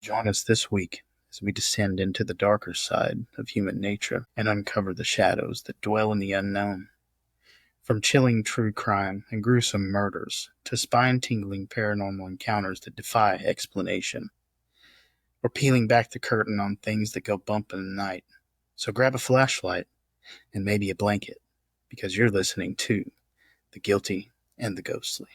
Join us this week as we descend into the darker side of human nature and uncover the shadows that dwell in the unknown. From chilling true crime and gruesome murders to spine-tingling paranormal encounters that defy explanation, we're peeling back the curtain on things that go bump in the night. So grab a flashlight and maybe a blanket, because you're listening to The Guilty and the Ghostly.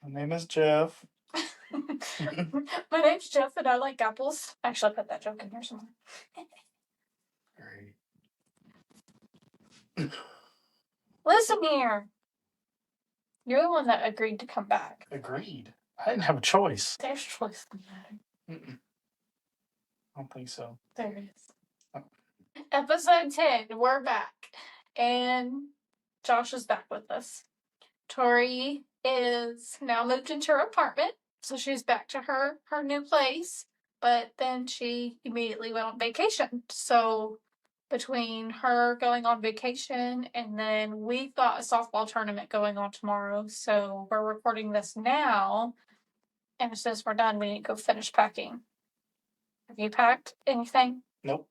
My name is Jeff. My name's Jeff and I like apples. Actually, I put that joke in here somewhere. Great. Listen here. You're the one that agreed to come back. Agreed. I didn't have a choice. There's choice in the matter. I don't think so. There it is. Oh. Episode 10, we're back. And Josh is back with us. Tori is now moved into her apartment, so she's back to her new place, but then she immediately went on vacation. So between her going on vacation and then we've got a softball tournament going on tomorrow, so we're recording this now, and as soon as we're done, we need to go finish packing. Have you packed anything? Nope.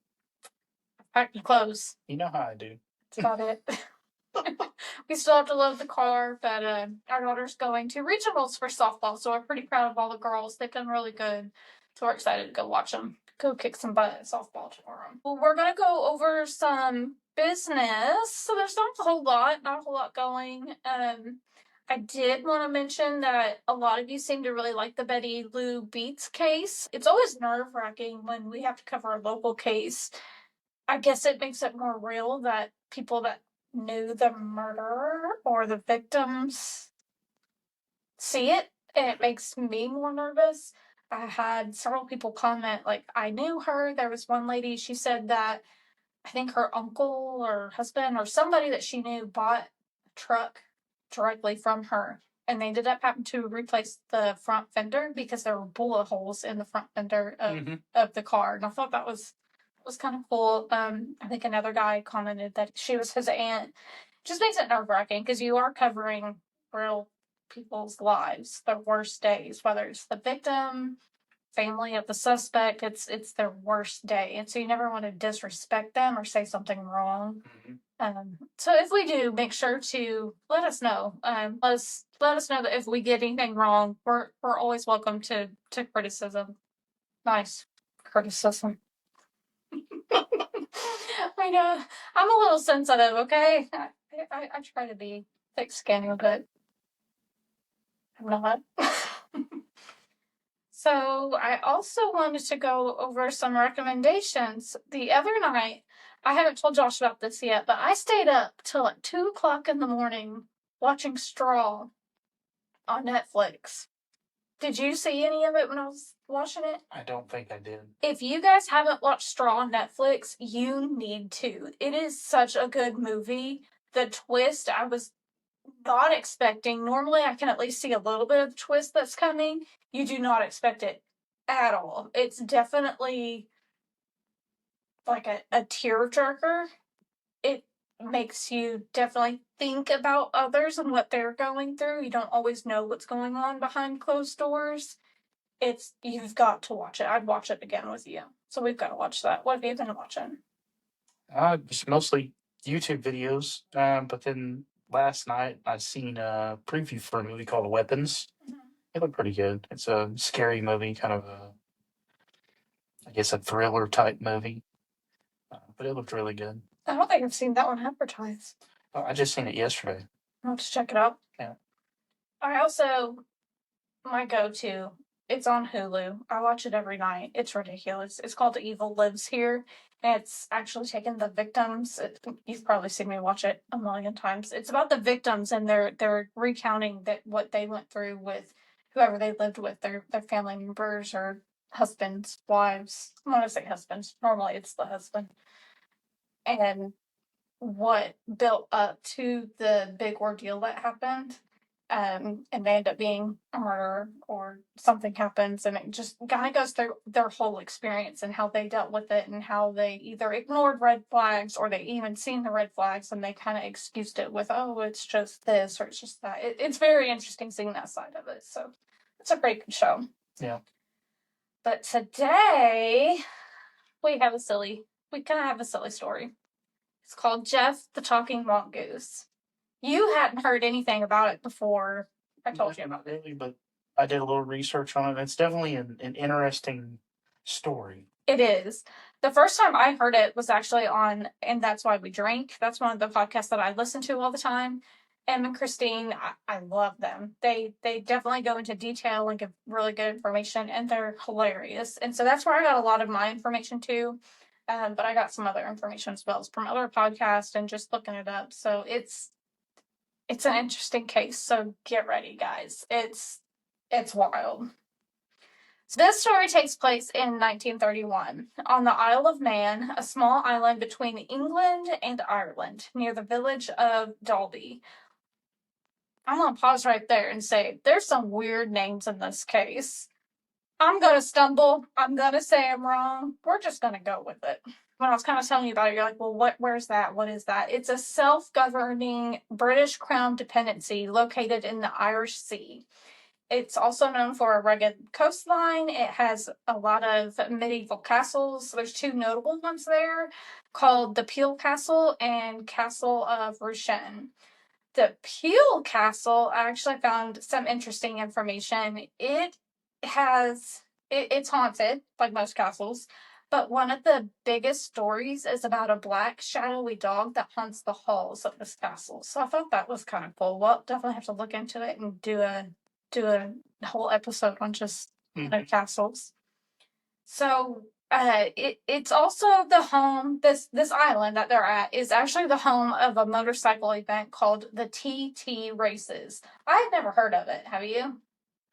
I've packed your clothes. You know how I do. That's about it. We still have to load the car, but our daughter's going to regionals for softball, so we're pretty proud of all the girls. They've done really good, so we're excited to go watch them go kick some butt at softball tomorrow. Well, we're going to go over some business, so there's not a whole lot going. I did want to mention that a lot of you seem to really like the Betty Lou Beats case. It's always nerve-wracking when we have to cover a local case. I guess it makes it more real that people that knew the murderer or the victims see it, and it makes me more nervous. I had several people comment, like, I knew her. There was one lady, she said that I think her uncle or husband or somebody that she knew bought a truck directly from her, and they ended up having to replace the front fender because there were bullet holes in the front fender of the car. And I thought that was kind of cool. I think another guy commented that she was his aunt. Just makes it nerve-wracking because you are covering real people's lives, their worst days, whether it's the victim, family of the suspect, it's their worst day, and so you never want to disrespect them or say something wrong. So if we do, make sure to let us know. Let us know that if we get anything wrong, we're always welcome to criticism. Nice criticism. I know. I'm a little sensitive, okay? I try to be thick-skinned, but I'm not. So I also wanted to go over some recommendations. The other night, I haven't told Josh about this yet, but I stayed up till like 2 o'clock in the morning watching Straw on Netflix. Did you see any of it when I was watching it? I don't think I did. If you guys haven't watched Straw on Netflix, you need to. It is such a good movie. The twist I was not expecting. Normally I can at least see a little bit of the twist that's coming. You do not expect it at all. It's definitely like a tearjerker. It makes you definitely think about others and what they're going through. You don't always know what's going on behind closed doors. You've got to watch it. I'd watch it again with you. So we've got to watch that. What have you been watching? Just mostly YouTube videos. But then last night I seen a preview for a movie called Weapons. It looked pretty good. It's a scary movie, kind of I guess a thriller type movie. But it looked really good. I don't think I've seen that one advertised. Oh, I just seen it yesterday. I'll just check it out. Yeah. I also, my go-to, it's on Hulu. I watch it every night. It's ridiculous. It's called Evil Lives Here. And it's actually taken the victims. You've probably seen me watch it a million times. It's about the victims, and they're recounting what they went through with whoever they lived with, their family members or husbands, wives. I want to say husbands. Normally it's the husband. And what built up to the big ordeal that happened. And they end up being a murderer or something happens, and it just kind of goes through their whole experience and how they dealt with it and how they either ignored red flags or they even seen the red flags and they kind of excused it with, oh, it's just this or it's just that. It's very interesting seeing that side of it. So it's a great show. Yeah. But today we kind of have a silly story. It's called Gef the Talking Mongoose. You hadn't heard anything about it before I told you about it. Not really, but I did a little research on it. It's definitely an interesting story. It is. The first time I heard it was actually on And That's Why We Drink. That's one of the podcasts that I listen to all the time. Em and Christine, I love them. They definitely go into detail and give really good information, and they're hilarious. And so that's where I got a lot of my information too. But I got some other information as well from other podcasts and just looking it up. So it's an interesting case. So get ready, guys. It's wild. So this story takes place in 1931 on the Isle of Man, a small island between England and Ireland, near the village of Dalby. I'm going to pause right there and say there's some weird names in this case. I'm going to stumble. I'm going to say I'm wrong. We're just going to go with it. When I was kind of telling you about it, you're like, well, where's that? What is that? It's a self-governing British Crown dependency located in the Irish Sea. It's also known for a rugged coastline. It has a lot of medieval castles. There's two notable ones there called the Peel Castle and Castle of Rushen. The Peel Castle, I actually found some interesting information. It's haunted, like most castles, but one of the biggest stories is about a black, shadowy dog that haunts the halls of this castle. So I thought that was kind of cool. We'll definitely have to look into it and do a whole episode on just castles. So it's also the home, this island that they're at is actually the home of a motorcycle event called the TT Races. I've never heard of it. Have you?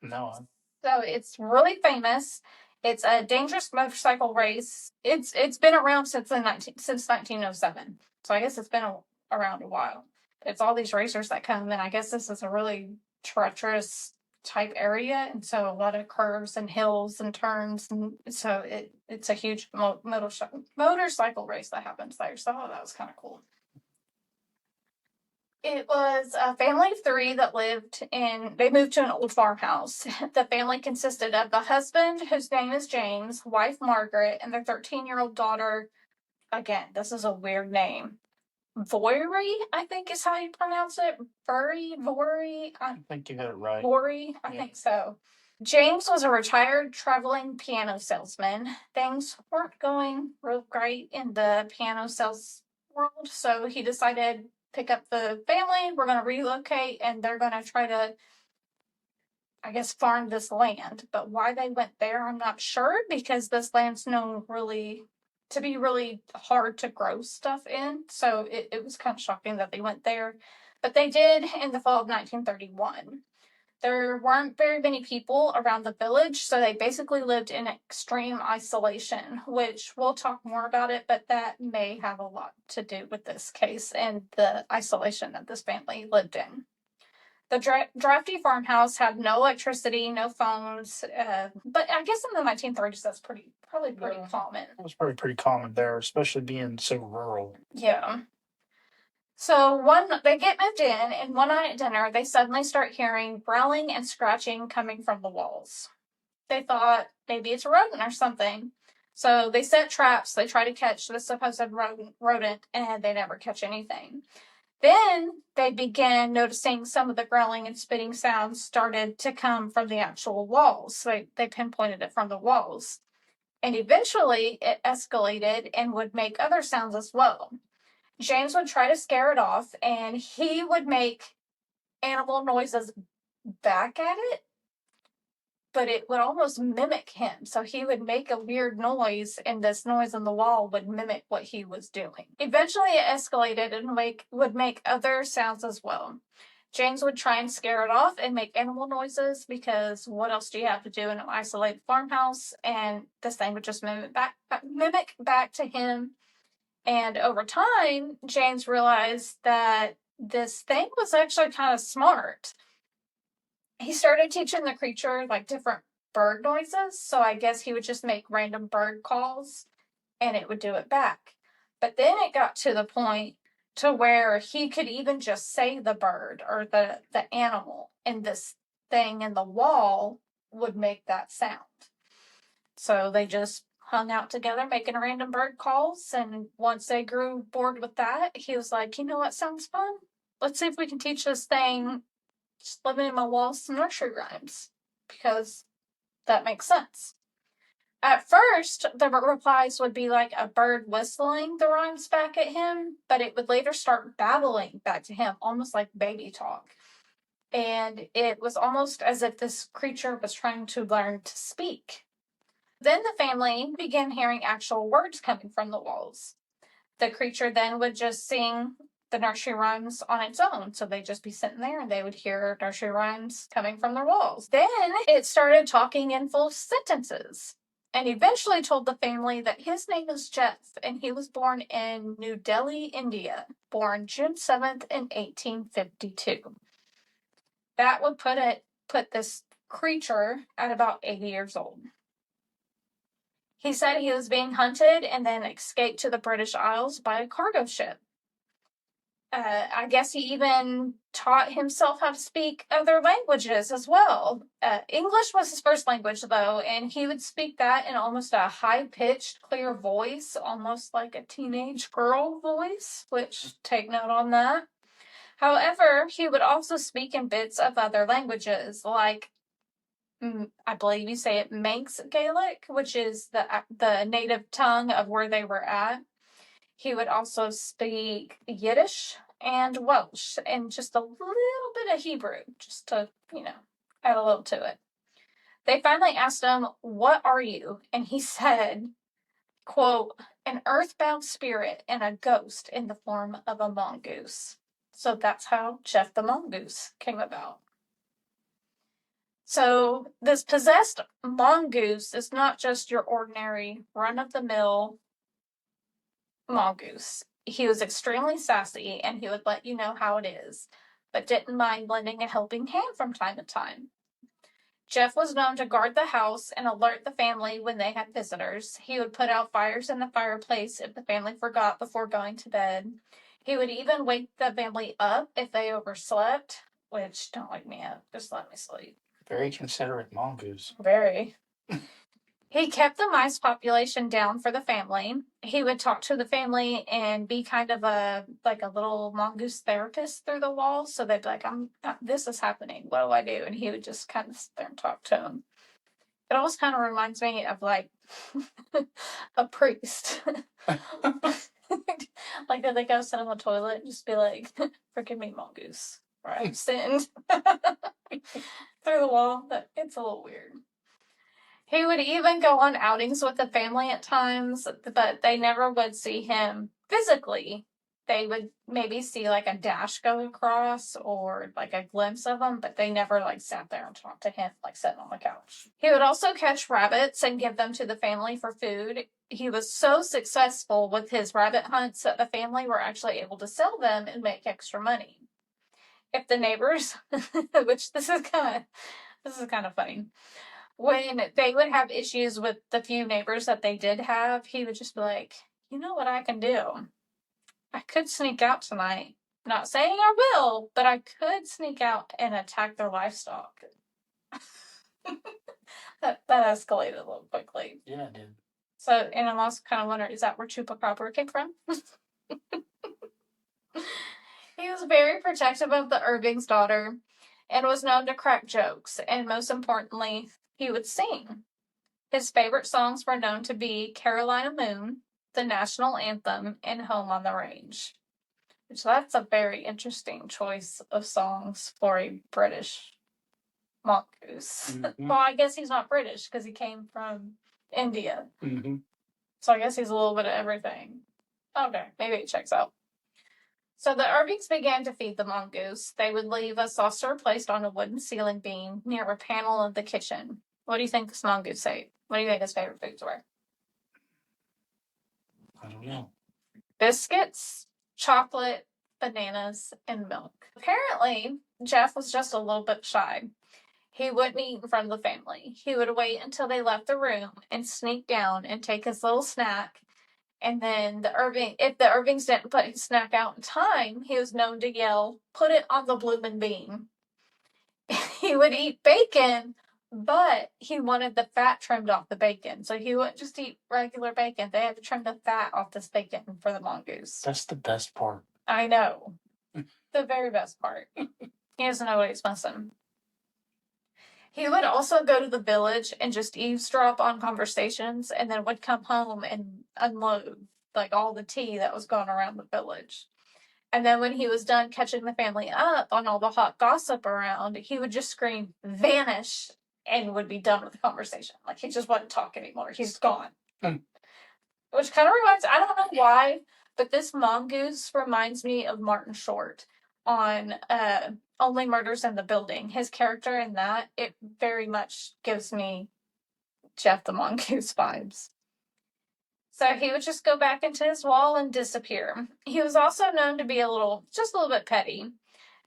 No. So it's really famous. It's a dangerous motorcycle race. It's been around since 1907. So I guess it's been around a while. It's all these racers that come, and I guess this is a really treacherous type area, and so a lot of curves and hills and turns, and so it's a huge motorcycle race that happens there. So that was kind of cool. It was a family of three that they moved to an old farmhouse. The family consisted of the husband, whose name is James, wife Margaret, and their 13-year-old daughter. Again, this is a weird name. Vory, I think is how you pronounce it. Vory. I think you got it right. Vory, I think so. James was a retired traveling piano salesman. Things weren't going real great in the piano sales world, so he decided pick up the family, we're going to relocate, and they're going to try to, I guess, farm this land. But why they went there, I'm not sure, because this land's known to be really hard to grow stuff in. So it was kind of shocking that they went there. But they did in the fall of 1931. There weren't very many people around the village, so they basically lived in extreme isolation, which we'll talk more about it, but that may have a lot to do with this case and the isolation that this family lived in. The drafty farmhouse had no electricity, no phones, but I guess in the 1930s that's probably pretty common. It was probably pretty common there, especially being so rural. Yeah. So they get moved in, and one night at dinner, they suddenly start hearing growling and scratching coming from the walls. They thought maybe it's a rodent or something. So they set traps. They try to catch the supposed rodent, and they never catch anything. Then they began noticing some of the growling and spitting sounds started to come from the actual walls. So they pinpointed it from the walls. And eventually it escalated and would make other sounds as well. James would try to scare it off, and he would make animal noises back at it, but it would almost mimic him. So he would make a weird noise, and this noise on the wall would mimic what he was doing. Eventually it escalated and would make other sounds as well. James would try and scare it off and make animal noises because what else do you have to do in an isolated farmhouse? And this thing would just mimic back to him. And over time, James realized that this thing was actually kind of smart. He started teaching the creature like different bird noises. So I guess he would just make random bird calls and it would do it back. But then it got to the point to where he could even just say the bird or the animal, and this thing in the wall would make that sound. So they just hung out together making random bird calls, and once they grew bored with that, he was like, you know what sounds fun? Let's see if we can teach this thing just living in my walls some nursery rhymes, because that makes sense. At first, the replies would be like a bird whistling the rhymes back at him, but it would later start babbling back to him, almost like baby talk. And it was almost as if this creature was trying to learn to speak. Then the family began hearing actual words coming from the walls. The creature then would just sing the nursery rhymes on its own. So they'd just be sitting there and they would hear nursery rhymes coming from their walls. Then it started talking in full sentences and eventually told the family that his name is Gef and he was born in New Delhi, India, born June 7th in 1852. That would put this creature at about 80 years old. He said he was being hunted and then escaped to the British Isles by a cargo ship. I guess he even taught himself how to speak other languages as well. English was his first language, though, and he would speak that in almost a high-pitched, clear voice, almost like a teenage girl voice, which, take note on that. However, he would also speak in bits of other languages, like, I believe you say it, Manx Gaelic, which is the native tongue of where they were at. He would also speak Yiddish and Welsh and just a little bit of Hebrew, just to, add a little to it. They finally asked him, "What are you?" And he said, quote, "An earthbound spirit and a ghost in the form of a mongoose." So that's how Gef the Mongoose came about. So this possessed mongoose is not just your ordinary run-of-the-mill mongoose. He was extremely sassy and he would let you know how it is, but didn't mind lending a helping hand from time to time. Gef was known to guard the house and alert the family when they had visitors. He would put out fires in the fireplace if the family forgot before going to bed. He would even wake the family up if they overslept, which, don't wake me up, just let me sleep. Very considerate mongoose. Very. He kept the mice population down for the family. He would talk to the family and be kind of a little mongoose therapist through the walls. So they'd be like, this is happening. What do I do? And he would just kind of sit there and talk to them. It always kind of reminds me of like a priest. Like that they go sit on the toilet and just be like, "Forgive me, mongoose, for I have sinned." Through the wall. But it's a little weird. He would even go on outings with the family at times, but they never would see him physically. They would maybe see like a dash go across or like a glimpse of him, but they never like sat there and talked to him like sitting on the couch. He would also catch rabbits and give them to the family for food. He was so successful with his rabbit hunts that the family were actually able to sell them and make extra money. If the neighbors, which this is kind of funny. When they would have issues with the few neighbors that they did have, he would just be like, "You know what I can do? I could sneak out tonight. Not saying I will, but I could sneak out and attack their livestock." that escalated a little quickly. Yeah, it did. So, and I'm also kind of wondering, is that where Chupacabra came from? He was very protective of the Irving's daughter and was known to crack jokes, and most importantly, he would sing. His favorite songs were known to be Carolina Moon, the national anthem, and Home on the Range. Which that's a very interesting choice of songs for a British mongoose. Mm-hmm. Well, I guess he's not British because he came from India. Mm-hmm. So I guess he's a little bit of everything. Okay, maybe it checks out. So the Irvings began to feed the mongoose. They would leave a saucer placed on a wooden ceiling beam near a panel of the kitchen. What do you think this mongoose ate? What do you think his favorite foods were? I don't know. Biscuits, chocolate, bananas, and milk. Apparently, Gef was just a little bit shy. He wouldn't eat in front of the family. He would wait until they left the room and sneak down and take his little snack. And then if the Irvings didn't put his snack out in time, he was known to yell, "Put it on the bloomin' bean." He would eat bacon, but he wanted the fat trimmed off the bacon. So he wouldn't just eat regular bacon. They had to trim the fat off this bacon for the mongoose. That's the best part. I know. The very best part. He doesn't know what he's missing. He would also go to the village and just eavesdrop on conversations, and then would come home and unload like all the tea that was going around the village. And then when he was done catching the family up on all the hot gossip around, he would just scream, "Vanish," and would be done with the conversation. Like, he just wouldn't talk anymore. He's gone. Which kind of reminds, I don't know why, but this mongoose reminds me of Martin Short on Only Murders in the Building. His character in that, it very much gives me Gef the Mongoose vibes. So he would just go back into his wall and disappear. He was also known to be just a little bit petty.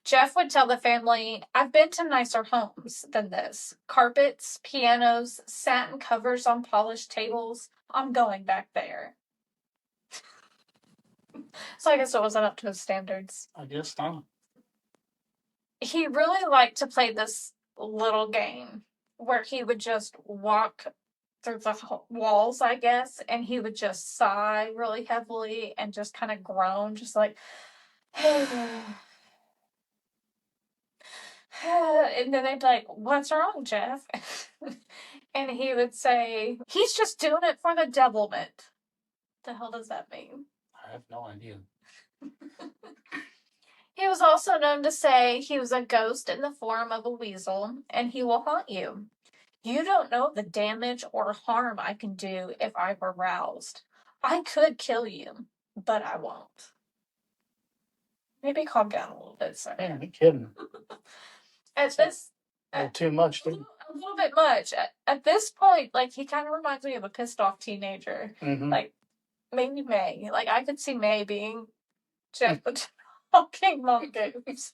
Gef would tell the family, "I've been to nicer homes than this. Carpets, pianos, satin covers on polished tables. I'm going back there." So I guess it wasn't up to his standards. I guess not. He really liked to play this little game where he would just walk through the walls, I guess, and he would just sigh really heavily and just kind of groan, just like, and then they'd be like, "What's wrong, Gef?" And he would say, "He's just doing it for the devilment." The hell does that mean? I have no idea. He was also known to say he was a ghost in the form of a weasel, and he will haunt you. "You don't know the damage or harm I can do if I were roused. I could kill you, but I won't." Maybe calm down a little bit, sir. Man, you kidding? At this, A little too much, dude. a little bit much. At this point, like, he kind of reminds me of a pissed off teenager. Mm-hmm. Like, maybe May. Like, I could see May being Gef the Talking Mongoose.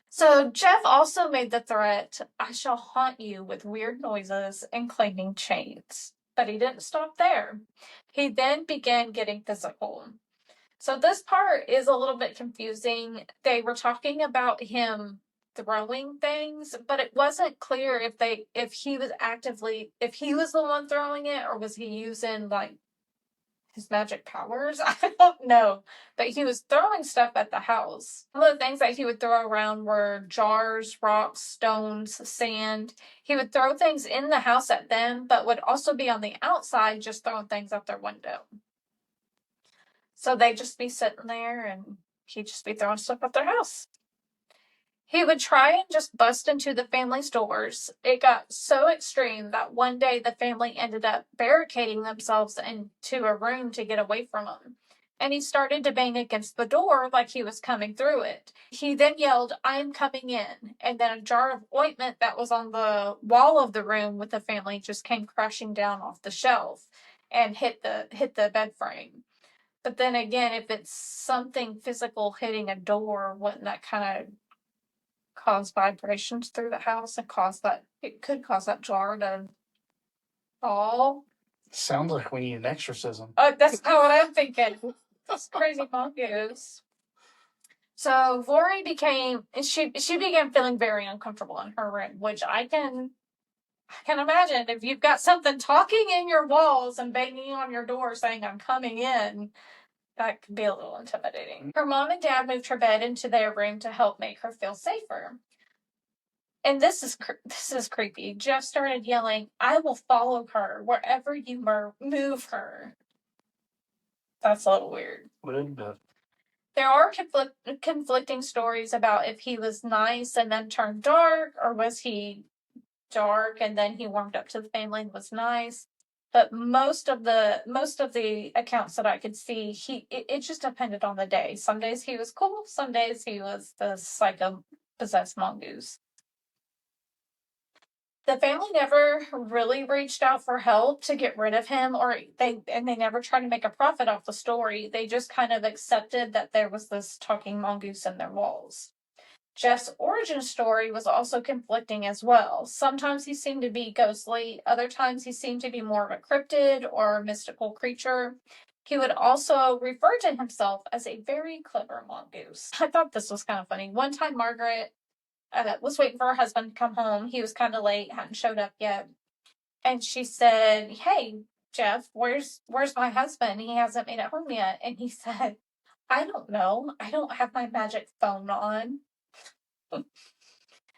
So Gef also made the threat, "I shall haunt you with weird noises and clanging chains." But he didn't stop there. He then began getting physical. So this part is a little bit confusing. They were talking about him throwing things, but it wasn't clear if he was the one throwing it, or was he using like his magic powers. I don't know. But he was throwing stuff at the house. Some of the things that he would throw around were jars, rocks, stones, sand. He would throw things in the house at them, but would also be on the outside just throwing things out their window. So they'd just be sitting there and he'd just be throwing stuff at their house. He would try and just bust into the family's doors. It got so extreme that one day the family ended up barricading themselves into a room to get away from him. And he started to bang against the door like he was coming through it. He then yelled, "I'm coming in." And then a jar of ointment that was on the wall of the room with the family just came crashing down off the shelf and hit the bed frame. But then again, if it's something physical hitting a door, wouldn't that kind of cause vibrations through the house and it could cause that jar to fall? Sounds like we need an exorcism. That's not what I'm thinking. This crazy mongoose. So Vori she began feeling very uncomfortable in her room, which I can imagine. If you've got something talking in your walls and banging on your door saying, "I'm coming in," that could be a little intimidating. Her mom and dad moved her bed into their room to help make her feel safer. And this is creepy. Gef started yelling, "I will follow her wherever you move her." That's a little weird. There are conflicting stories about if he was nice and then turned dark, or was he dark and then he warmed up to the family and was nice. But most of the accounts that I could see, it just depended on the day. Some days he was cool, some days he was the psycho possessed mongoose. The family never really reached out for help to get rid of him, they never tried to make a profit off the story. They just kind of accepted that there was this talking mongoose in their walls. Jeff's origin story was also conflicting as well. Sometimes he seemed to be ghostly, other times he seemed to be more of a cryptid or mystical creature. He would also refer to himself as a very clever mongoose. I thought this was kind of funny. One time, Margaret was waiting for her husband to come home. He was kind of late, hadn't showed up yet. And she said, "Hey, Jeff, where's my husband? He hasn't made it home yet." And he said, "I don't know. I don't have my magic phone on."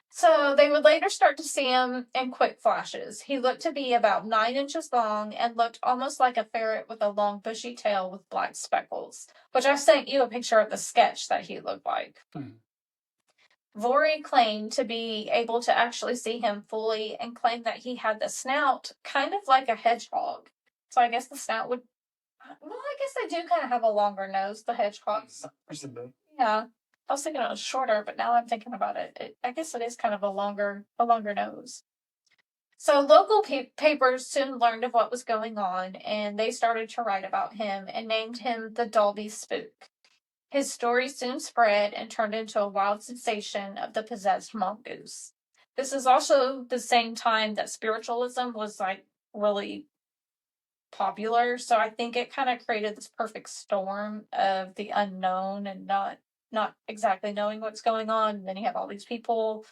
So they would later start to see him in quick flashes. He looked to be about 9 inches long and looked almost like a ferret with a long bushy tail with black speckles, which I sent you a picture of the sketch that he looked like. Vory claimed to be able to actually see him fully and claimed that he had the snout kind of like a hedgehog. So I guess the snout would, well, I guess they do kind of have a longer nose, the hedgehogs. Yeah. I was thinking it was shorter, but now I'm thinking about it. I guess it is kind of a longer nose. So local papers soon learned of what was going on, and they started to write about him and named him the Dalby Spook. His story soon spread and turned into a wild sensation of the possessed mongoose. This is also the same time that spiritualism was like really popular, so I think it kind of created this perfect storm of the unknown and not exactly knowing what's going on. And then you have all these people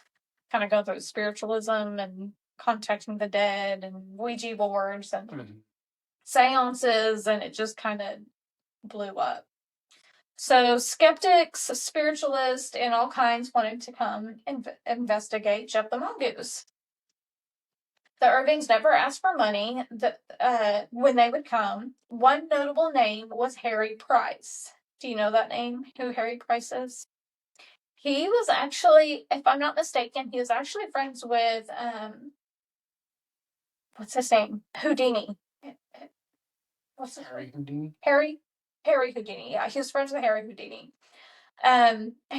kind of go through spiritualism and contacting the dead and Ouija boards and seances, and it just kind of blew up. So skeptics, spiritualists, and all kinds wanted to come and investigate Gef the Mongoose. The Irvings never asked for money when they would come. One notable name was Harry Price. Do you know that name, who Harry Price is? He was actually, if I'm not mistaken, he was actually friends with, what's his name? Houdini. What's his Harry Houdini? Harry Houdini. Yeah, he was friends with Harry Houdini.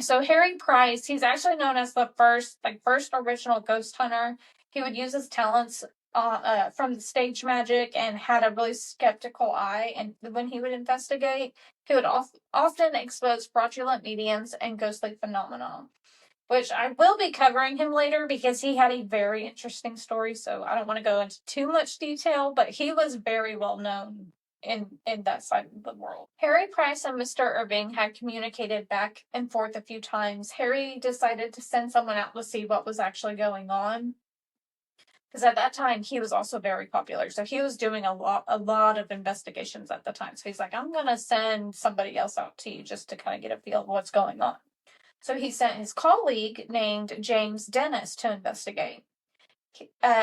So Harry Price, he's actually known as the first original ghost hunter. He would use his talents from the stage magic and had a really skeptical eye. And when he would investigate, he would often expose fraudulent mediums and ghostly phenomena, which I will be covering him later because he had a very interesting story. So I don't want to go into too much detail, but he was very well known in that side of the world. Harry Price and Mr. Irving had communicated back and forth a few times. Harry decided to send someone out to see what was actually going on, because at that time he was also very popular. So he was doing a lot of investigations at the time. So he's like, I'm going to send somebody else out to you just to kind of get a feel of what's going on. So he sent his colleague named James Dennis to investigate.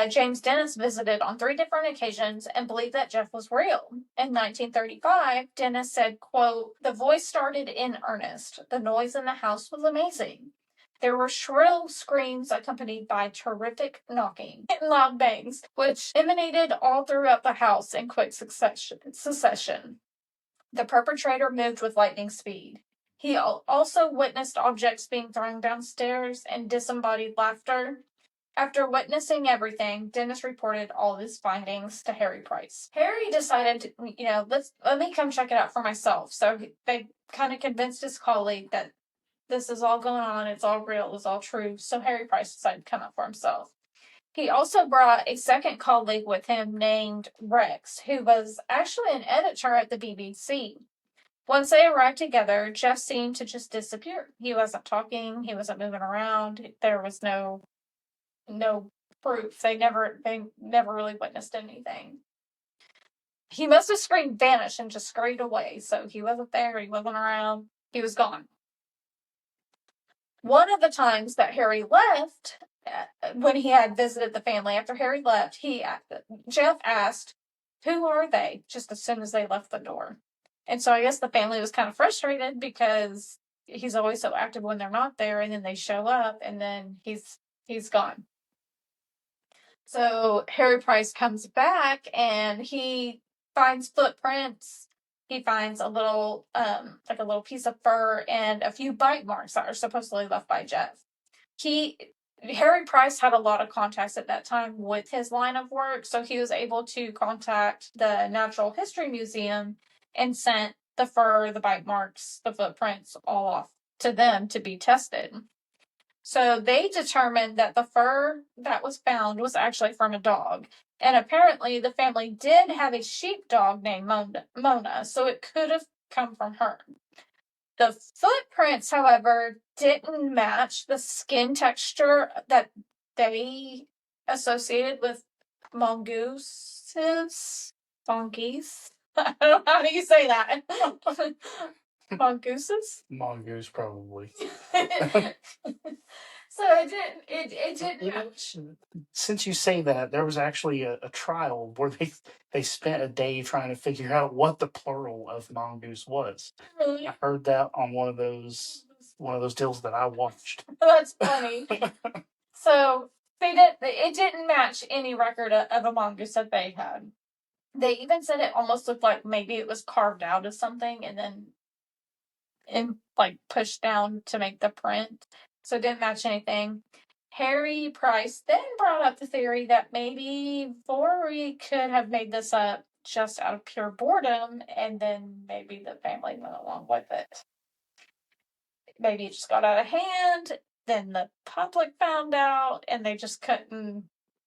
James Dennis visited on 3 different occasions and believed that Gef was real. In 1935, Dennis said, quote, "The voice started in earnest. The noise in the house was amazing. There were shrill screams accompanied by terrific knocking and loud bangs, which emanated all throughout the house in quick succession. The perpetrator moved with lightning speed. He also witnessed objects being thrown downstairs and disembodied laughter. After witnessing everything, Dennis reported all his findings to Harry Price. Harry decided to, let me come check it out for myself. So they kind of convinced his colleague that this is all going on, it's all real, it's all true. So Harry Price decided to come out for himself. He also brought a second colleague with him named Rex, who was actually an editor at the BBC. Once they arrived together, Gef seemed to just disappear. He wasn't talking, he wasn't moving around, there was no proof. They never really witnessed anything. He must have screamed vanish and just scurried away. So he wasn't there, he wasn't around, he was gone. One of the times that Harry left, when he had visited the family, after Harry left, Gef asked, "Who are they?" just as soon as they left the door. And so I guess the family was kind of frustrated because he's always so active when they're not there, and then they show up and then he's gone. So Harry Price comes back and he finds footprints. He finds a little, like a little piece of fur and a few bite marks that are supposedly left by Gef. Harry Price had a lot of contacts at that time with his line of work, so he was able to contact the Natural History Museum and sent the fur, the bite marks, the footprints all off to them to be tested. So they determined that the fur that was found was actually from a dog. And apparently the family did have a sheepdog named Mona, so it could have come from her. The footprints, however, didn't match the skin texture that they associated with mongooses. Mongoose? I don't know how do you say that. Mongooses? Mongoose, probably. So it didn't match. Since you say that, there was actually a trial where they spent a day trying to figure out what the plural of mongoose was. Really? I heard that on one of those deals that I watched. That's funny. So it didn't match any record of a mongoose that they had. They even said it almost looked like maybe it was carved out of something and then like pushed down to make the print. So it didn't match anything. Harry Price then brought up the theory that maybe Vory could have made this up just out of pure boredom, and then maybe the family went along with it. Maybe it just got out of hand, then the public found out, and they just couldn't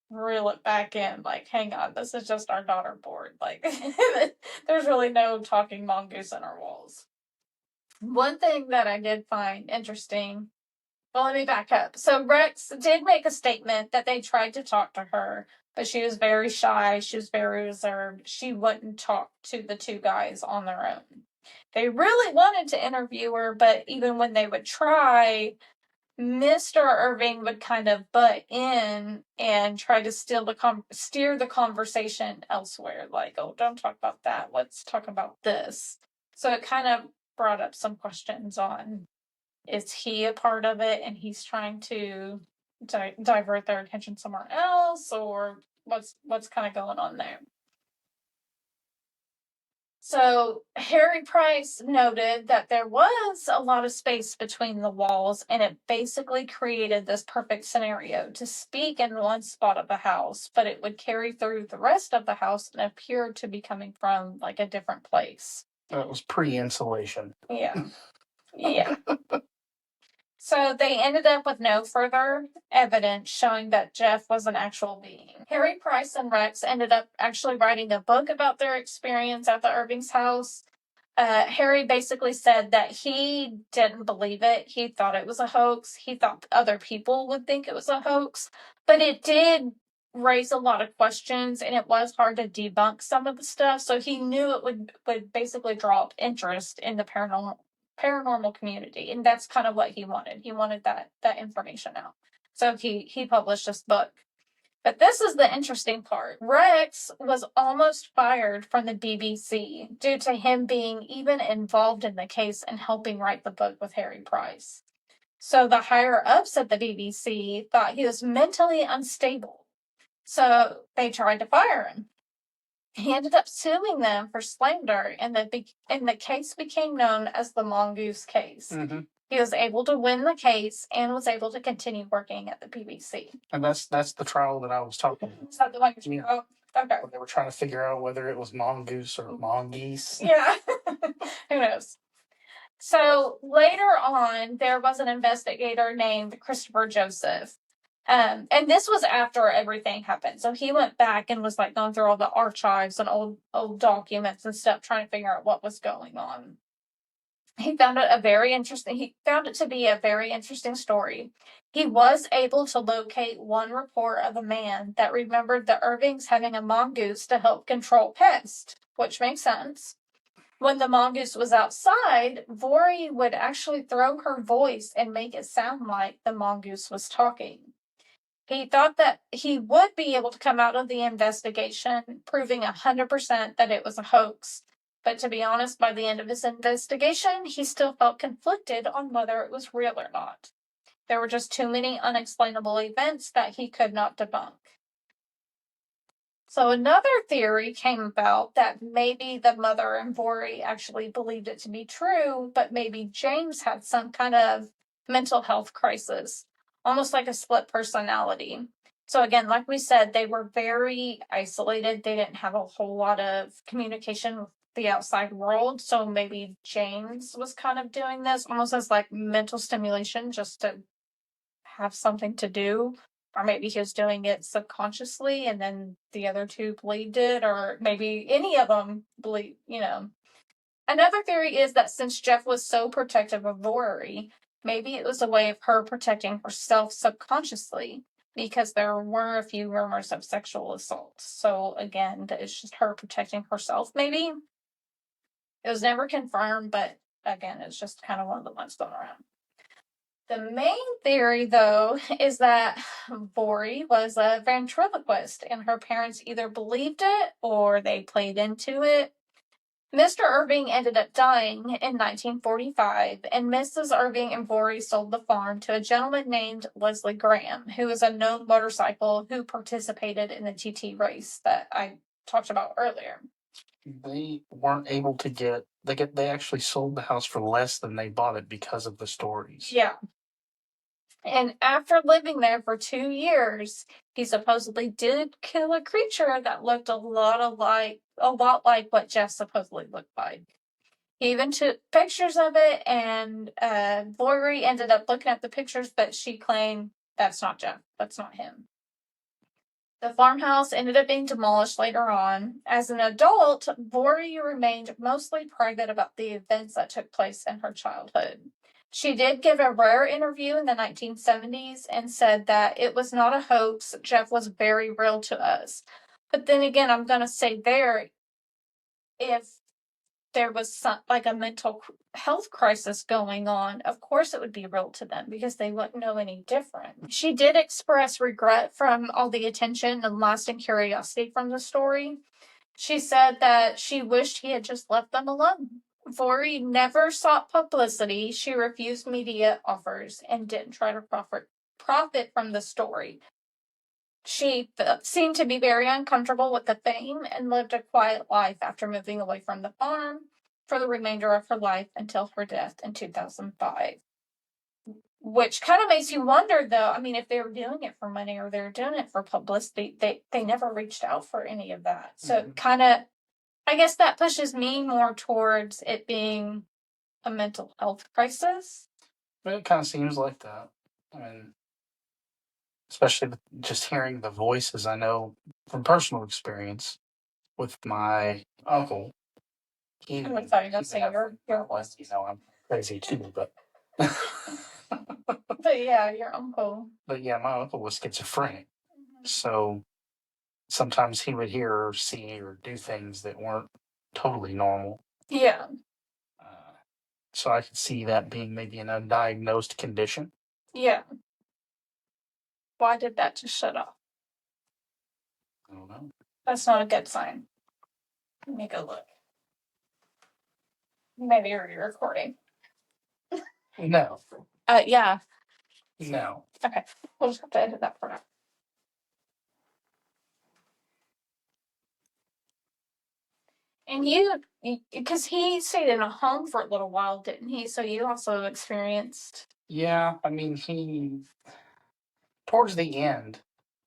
reel it back in. Like, hang on, this is just our daughter board. Like, there's really no talking mongoose in our walls. One thing that I did find interesting, well, let me back up. So Rex did make a statement that they tried to talk to her, but she was very shy. She was very reserved. She wouldn't talk to the two guys on their own. They really wanted to interview her, but even when they would try, Mr. Irving would kind of butt in and try to steer the conversation elsewhere. Like, oh, don't talk about that. Let's talk about this. So it kind of brought up some questions on, is he a part of it and he's trying to divert their attention somewhere else, or what's kind of going on there? So Harry Price noted that there was a lot of space between the walls, and it basically created this perfect scenario to speak in one spot of the house, but it would carry through the rest of the house and appear to be coming from like a different place. That was pre-insulation. Yeah. Yeah. So they ended up with no further evidence showing that Gef was an actual being. Harry Price and Rex ended up actually writing a book about their experience at the Irving's house. Harry basically said that he didn't believe it. He thought it was a hoax. He thought other people would think it was a hoax. But it did raise a lot of questions, and it was hard to debunk some of the stuff. So he knew it would basically draw up interest in the paranormal community, and that's kind of what he wanted. He wanted that information out. So he published this book. But this is the interesting part. Rex was almost fired from the BBC due to him being even involved in the case and helping write the book with Harry Price. So the higher ups at the BBC thought he was mentally unstable. So they tried to fire him. He ended up suing them for slander, and the case became known as the Mongoose case. Mm-hmm. He was able to win the case and was able to continue working at the BBC. And that's the trial that I was talking about. Is that the one you're talking about? Okay. They were trying to figure out whether it was mongoose or mongoose. Yeah. Who knows? So later on, there was an investigator named Christopher Joseph. And this was after everything happened. So he went back and was like going through all the archives and old documents and stuff, trying to figure out what was going on. He found it to be a very interesting story. He was able to locate one report of a man that remembered the Irvings having a mongoose to help control pests, which makes sense. When the mongoose was outside, Vory would actually throw her voice and make it sound like the mongoose was talking. He thought that he would be able to come out of the investigation proving 100% that it was a hoax. But to be honest, by the end of his investigation, he still felt conflicted on whether it was real or not. There were just too many unexplainable events that he could not debunk. So another theory came about that maybe the mother and Vori actually believed it to be true, but maybe James had some kind of mental health crisis, almost like a split personality. So again, like we said, they were very isolated. They didn't have a whole lot of communication with the outside world. So maybe James was kind of doing this almost as like mental stimulation just to have something to do. Or maybe he was doing it subconsciously and then the other two believed it, or maybe any of them believe, Another theory is that since Gef was so protective of Vori, maybe it was a way of her protecting herself subconsciously, because there were a few rumors of sexual assault. So again, that it's just her protecting herself, maybe. It was never confirmed, but again, it's just kind of one of the ones going around. The main theory, though, is that Vori was a ventriloquist, and her parents either believed it or they played into it. Mr. Irving ended up dying in 1945, and Mrs. Irving and Vori sold the farm to a gentleman named Leslie Graham, who is a known motorcycle who participated in the TT race that I talked about earlier. They weren't able to get. They actually sold the house for less than they bought it because of the stories. Yeah. And after living there for 2 years, he supposedly did kill a creature that looked a lot like what Gef supposedly looked like. He even took pictures of it, and Vori ended up looking at the pictures, but she claimed that's not Gef. That's not him. The farmhouse ended up being demolished later on. As an adult, Vori remained mostly private about the events that took place in her childhood. She did give a rare interview in the 1970s and said that it was not a hoax. Gef was very real to us. But then again, I'm going to say there, if there was some, like a mental health crisis going on, of course it would be real to them because they wouldn't know any different. She did express regret from all the attention and lasting curiosity from the story. She said that she wished he had just left them alone. Vori never sought publicity. She refused media offers and didn't try to profit from the story. She seemed to be very uncomfortable with the fame and lived a quiet life after moving away from the farm for the remainder of her life until her death in 2005. Which kind of makes you wonder, though, I mean, if they were doing it for money or they're doing it for publicity, they never reached out for any of that. So kind of, I guess that pushes me more towards it being a mental health crisis. It kind of seems like that. I mean, especially just hearing the voices. I know from personal experience with my uncle. I thought you were going to say your voice. I'm crazy too, but. But yeah, your uncle. But yeah, my uncle was schizophrenic. So sometimes he would hear or see or do things that weren't totally normal. Yeah. So I could see that being maybe an undiagnosed condition. Yeah. Why did that just shut off? I don't know. That's not a good sign. Let me go look. Maybe you're recording. No. Yeah. No. Okay. We'll just have to edit that for now. And you, because he stayed in a home for a little while, didn't he? So you also experienced. Yeah, I mean, he towards the end,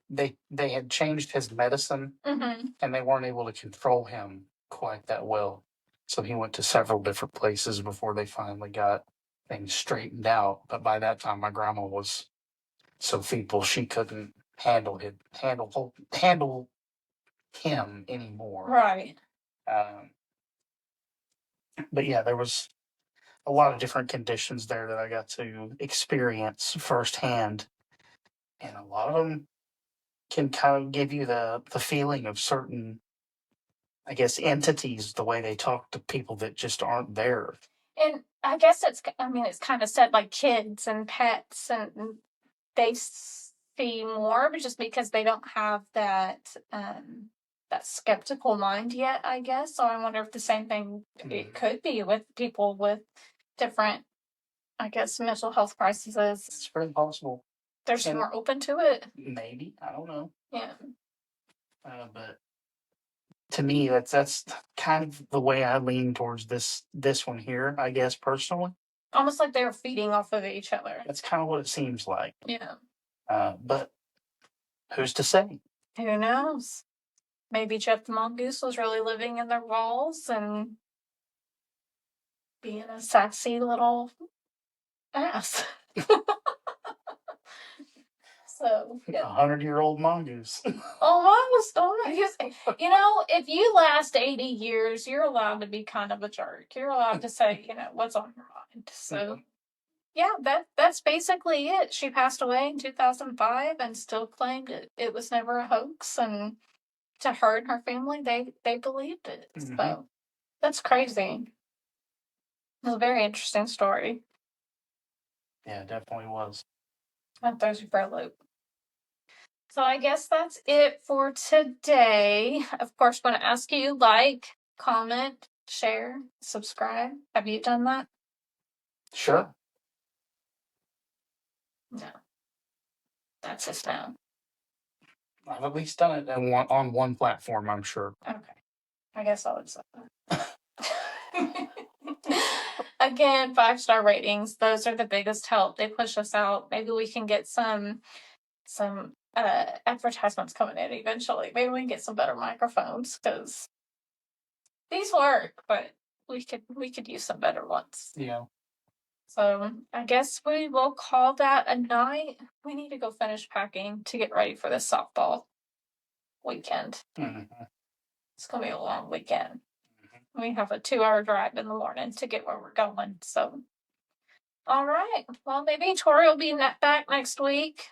they had changed his medicine, and they weren't able to control him quite that well. So he went to several different places before they finally got things straightened out. But by that time, my grandma was so feeble she couldn't handle him anymore. Right. But yeah, there was a lot of different conditions there that I got to experience firsthand, and a lot of them can kind of give you the feeling of certain, I guess, entities, the way they talk to people that just aren't there. And I guess it's kind of said like kids and pets, and they see more, but just because they don't have that skeptical mind yet, I guess. So I wonder if the same thing it could be with people with different, I guess, mental health crises. It's very possible. They're just more open to it. Maybe. I don't know. Yeah. But to me, that's kind of the way I lean towards this one here, I guess, personally. Almost like they were feeding off of each other. That's kind of what it seems like. Yeah. But who's to say? Who knows? Maybe Gef the Mongoose was really living in their walls and being a sassy little ass. So, yeah. 100-year-old mongoose. Almost. You know, if you last 80 years, you're allowed to be kind of a jerk. You're allowed to say, you know, what's on your mind. So, yeah, that's basically it. She passed away in 2005 and still claimed it was never a hoax. And to her and her family, they believed it. Mm-hmm. So, that's crazy. It was a very interesting story. Yeah, it definitely was. That throws you for a loop. So I guess that's it for today. Of course, want to ask you like, comment, share, subscribe. Have you done that? Sure. No. That's just no. I've at least done it on one platform, I'm sure. Okay. I guess I would say that. Again, 5-star ratings. Those are the biggest help. They push us out. Maybe we can get some advertisements coming in eventually. Maybe we can get some better microphones because these work, but we could use some better ones. Yeah. So I guess we will call that a night. We need to go finish packing to get ready for this softball weekend. Mm-hmm. It's gonna be a long weekend. Mm-hmm. We have a 2-hour drive in the morning to get where we're going. So, all right. Well, maybe Tori will be back next week.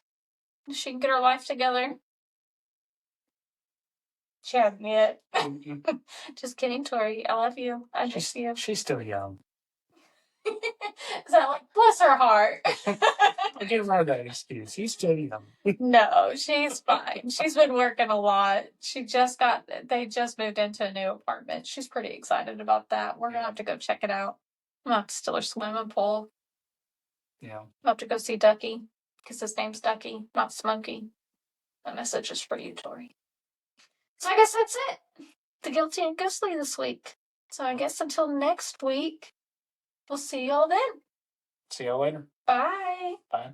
She can get her life together. She hasn't yet. Mm-hmm. Just kidding, Tori. I love you. I miss you. She's still young. Is that like, bless her heart? I give her that excuse. She's still young. No, she's fine. She's been working a lot. They just moved into a new apartment. She's pretty excited about that. We're going to have to go check it out. I'm going to have to steal her swimming pool. Yeah. I'll have to go see Ducky because his name's Ducky, not Smokey. That message is for you, Tori. So I guess that's it. The Guilty and Ghostly this week. So I guess until next week, we'll see y'all then. See y'all later. Bye. Bye.